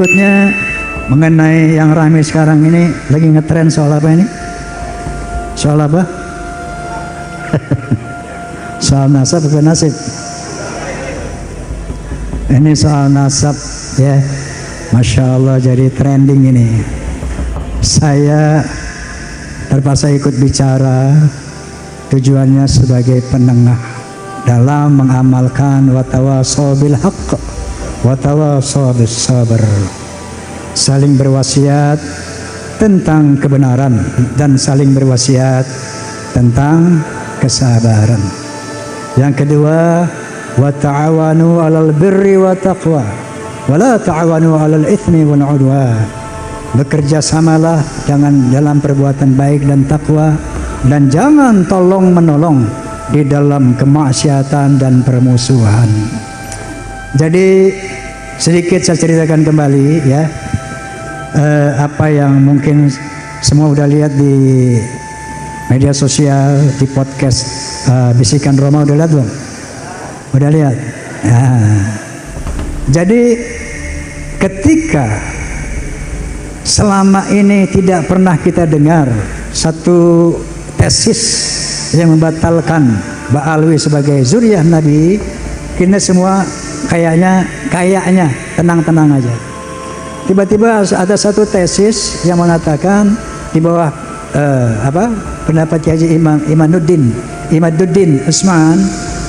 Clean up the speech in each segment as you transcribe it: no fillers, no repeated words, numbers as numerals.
berikutnya mengenai yang ramai sekarang ini, lagi ngetren soal apa ini? Soal apa? Soal nasab atau nasib? Ini soal nasab ya. Masya Allah, jadi trending ini. Saya terpaksa ikut bicara, tujuannya sebagai penengah dalam mengamalkan watawasau bil haqq watawasau bis sabr, saling berwasiat tentang kebenaran dan saling berwasiat tentang kesabaran. Yang kedua, wa ta'awanu 'alal birri wa taqwa wa la ta'awanu 'alal itsmi wal 'udwan. Bekerja samalah dalam perbuatan baik dan takwa, dan jangan tolong menolong di dalam kemaksiatan dan permusuhan. Jadi sedikit saya ceritakan kembali ya, apa yang mungkin semua udah lihat di media sosial, di podcast Bisikan Roma, udah lihat belum? Udah lihat? Nah, jadi ketika selama ini tidak pernah kita dengar satu tesis yang membatalkan Ba'alwi sebagai zuriyah Nabi, kita semua kayaknya tenang-tenang aja. Tiba-tiba ada satu tesis yang mengatakan di bawah pendapat Haji Imaduddin Usman,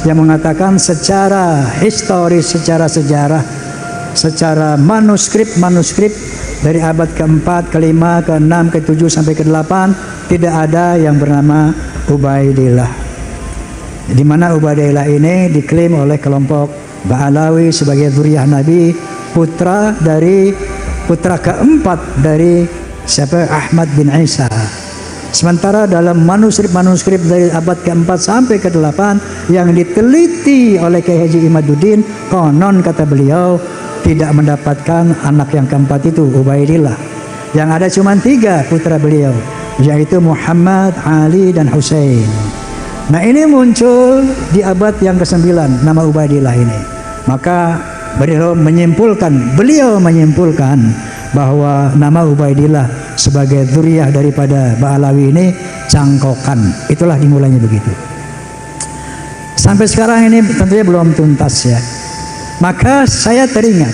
yang mengatakan secara historis, secara sejarah, secara manuskrip dari abad ke-4, ke-5, ke-6, ke-7 sampai ke-8 tidak ada yang bernama Ubaidillah. Di mana Ubaidillah ini diklaim oleh kelompok Ba'alawi sebagai zuriyah Nabi, putra keempat dari Ahmad bin Isa. Sementara dalam manuskrip dari abad ke-4 sampai ke-8 yang diteliti oleh Kiai Haji Imaduddin, konon kata beliau tidak mendapatkan anak yang keempat itu, Ubaidillah. Yang ada cuma 3 putra beliau, yaitu Muhammad, Ali, dan Husain. Nah, ini muncul di abad yang ke-9 nama Ubaidillah ini. Maka beliau menyimpulkan bahwa nama Ubaidillah sebagai dzurriyyah daripada Ba'alawi ini cangkokan. Itulah dimulainya begitu. Sampai sekarang ini tentunya belum tuntas ya. Maka saya teringat,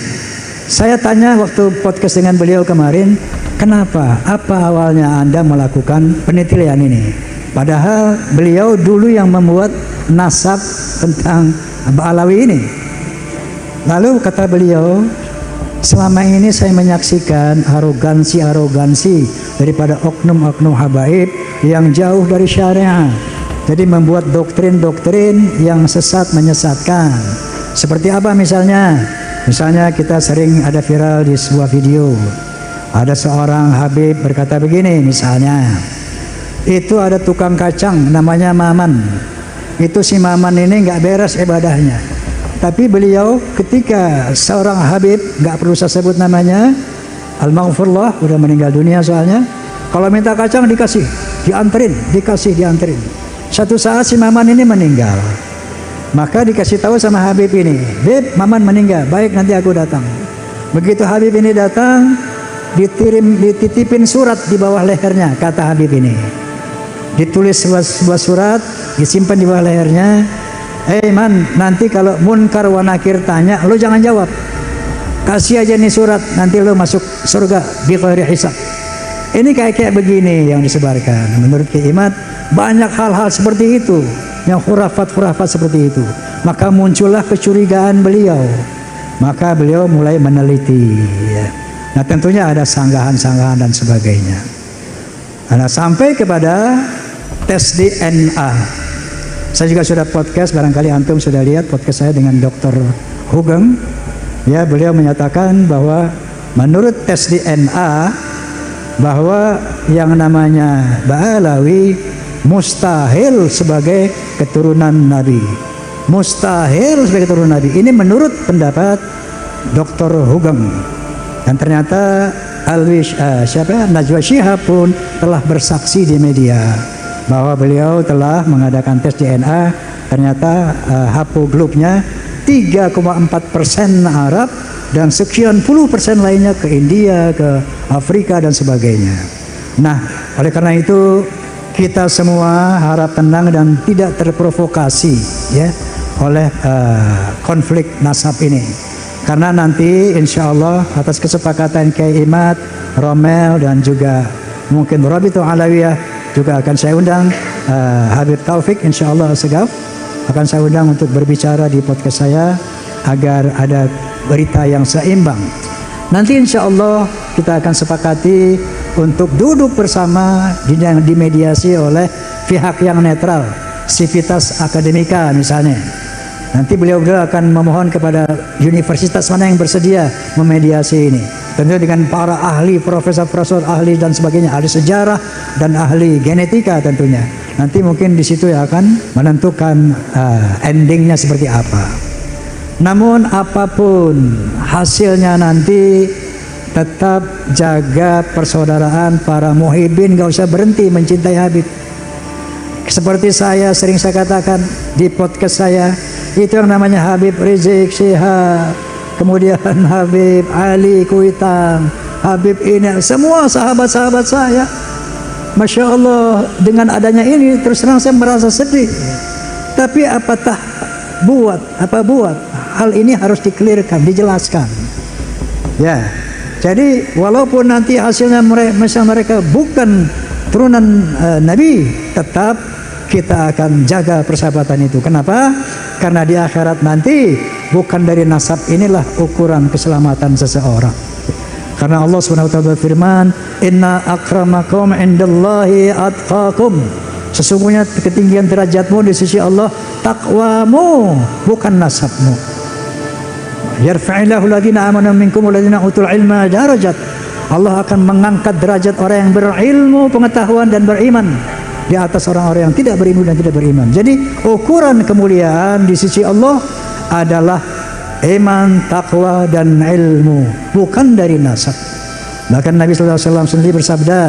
saya tanya waktu podcast dengan beliau kemarin, kenapa? Apa awalnya Anda melakukan penelitian ini? Padahal beliau dulu yang membuat nasab tentang Ba'alawi ini. Lalu kata beliau, selama ini saya menyaksikan arogansi daripada oknum-oknum habaib yang jauh dari syariah. Jadi membuat doktrin-doktrin yang sesat, menyesatkan. Seperti apa misalnya? Misalnya kita sering ada viral di sebuah video. Ada seorang habib berkata begini misalnya. Itu ada tukang kacang namanya Maman. Itu si Maman ini nggak beres ibadahnya. Tapi beliau ketika seorang habib, nggak perlu saya sebut namanya, al-maghfurullah, udah meninggal dunia soalnya. Kalau minta kacang dianterin. Satu saat si Maman ini meninggal. Maka dikasih tahu sama Habib ini, Bib, Maman meninggal, baik nanti aku datang. Begitu Habib ini datang, dititipin surat di bawah lehernya, kata Habib ini. Ditulis sebuah surat, disimpan di bawah lehernya. Man, nanti kalau munkar wa nakir tanya, lo jangan jawab. Kasih aja nih surat, nanti lo masuk surga bi ghairi hisab. Ini kayak begini yang disebarkan. Menurut Kiai Imad, banyak hal-hal seperti itu, yang khurafat seperti itu. Maka muncullah kecurigaan beliau. Maka beliau mulai meneliti ya. Nah, tentunya ada sanggahan-sanggahan dan sebagainya. Nah, sampai kepada tes DNA. Saya juga sudah podcast, barangkali antum sudah lihat podcast saya dengan Dr. Hugeng. Ya, beliau menyatakan bahwa menurut tes DNA bahwa yang namanya Ba'alawi mustahil sebagai keturunan Nabi. Mustahil sebagai keturunan Nabi. Ini menurut pendapat Dr. Hugeng. Dan ternyata Najwa Shihab pun telah bersaksi di media bahwa beliau telah mengadakan tes DNA. Ternyata haploglutnya 3,4% Arab, dan sekian puluh persen lainnya ke India, ke Afrika dan sebagainya. Nah, oleh karena itu kita semua harap tenang dan tidak terprovokasi ya oleh konflik nasab ini. Karena nanti insya Allah atas kesepakatan Kiai Imad, Romel dan juga mungkin Rabitul Alawiyah juga akan saya undang Habib Taufik insya Allah Segaf akan saya undang untuk berbicara di podcast saya agar ada berita yang seimbang. Nanti insya Allah kita akan sepakati untuk duduk bersama yang dimediasi oleh pihak yang netral, Civitas Akademika misalnya. Nanti beliau akan memohon kepada universitas mana yang bersedia memediasi ini. Tentu dengan para ahli, profesor ahli dan sebagainya, ahli sejarah dan ahli genetika tentunya. Nanti mungkin di situ yang akan menentukan endingnya seperti apa. Namun apapun hasilnya nanti tetap jaga persaudaraan para muhibbin, gak usah berhenti mencintai Habib. Seperti saya sering saya katakan di podcast saya, itu yang namanya Habib Rizik Syihab, kemudian Habib Ali Kuitang, Habib ini, semua sahabat-sahabat saya. Masya Allah, dengan adanya ini terus terang saya merasa sedih. Tapi apa buat hal ini harus dikelirkan, dijelaskan. Ya, jadi walaupun nanti hasilnya mereka bukan turunan Nabi, tetap kita akan jaga persahabatan itu. Kenapa? Karena di akhirat nanti bukan dari nasab inilah ukuran keselamatan seseorang. Karena Allah Subhanahu wa taala berfirman, "Inna akramakum indallahi atqakum." Sesungguhnya ketinggian derajatmu di sisi Allah takwamu, bukan nasabmu. Yarfa'illahu alladziina aamanu minkum walladziina utul ilma darajat. Allah akan mengangkat derajat orang yang berilmu, pengetahuan dan beriman di atas orang-orang yang tidak berilmu dan tidak beriman. Jadi ukuran kemuliaan di sisi Allah adalah iman, takwa dan ilmu, bukan dari nasab. Bahkan Nabi sallallahu alaihi wasallam sendiri bersabda,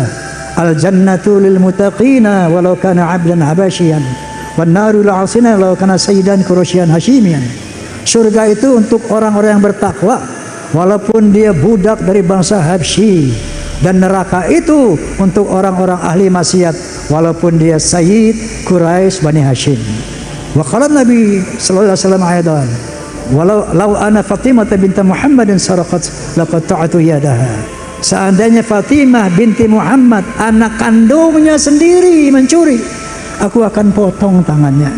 "Al jannatu lil muttaqina walau kana 'abdan habasyian, wan naru lil 'asina walau kana sayyidan quraisyan hasyimian." Surga itu untuk orang-orang yang bertakwa walaupun dia budak dari bangsa Habsyi, dan neraka itu untuk orang-orang ahli maksiat walaupun dia Sayyid Quraisy Bani Hashim. Wa qala Nabi sallallahu alaihi wasallam aidan, "Walau ana Fatimah binti Muhammadin saraqat laqad ta'atu yadaha." Seandainya Fatimah binti Muhammad, anak kandungnya sendiri mencuri, aku akan potong tangannya.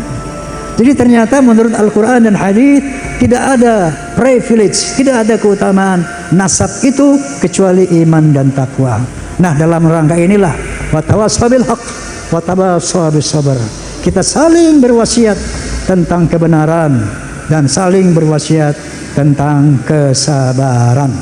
Jadi ternyata menurut Al-Quran dan Hadis tidak ada privilege, tidak ada keutamaan nasab itu kecuali iman dan takwa. Nah, dalam rangka inilah watawassaw bil haqq watawassaw bis sabr. Kita saling berwasiat tentang kebenaran dan saling berwasiat tentang kesabaran.